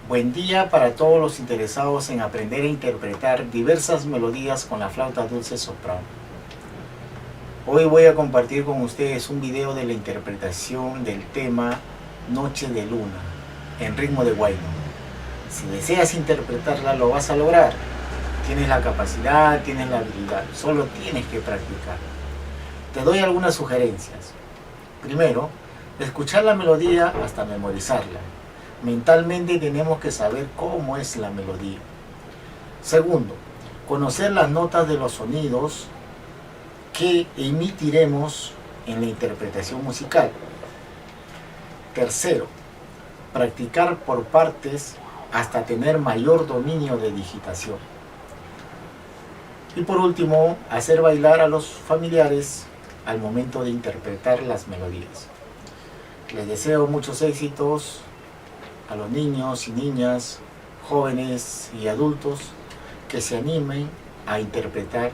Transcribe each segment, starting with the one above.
Buen día para todos los interesados en aprender a interpretar diversas melodías con la flauta dulce soprano. Hoy voy a compartir con ustedes un video de la interpretación del tema Noche de Luna en ritmo de huayno. Si deseas interpretarla, lo vas a lograr. Tienes la capacidad, tienes la habilidad, solo tienes que practicar. Te doy algunas sugerencias. Primero, escuchar la melodía hasta memorizarla. Mentalmente tenemos que saber cómo es la melodía. Segundo, conocer las notas de los sonidos que emitiremos en la interpretación musical. Tercero, practicar por partes hasta tener mayor dominio de digitación. Y por último, hacer bailar a los familiares al momento de interpretar las melodías. Les deseo muchos éxitos a los niños y niñas, jóvenes y adultos que se animen a interpretar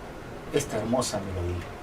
esta hermosa melodía.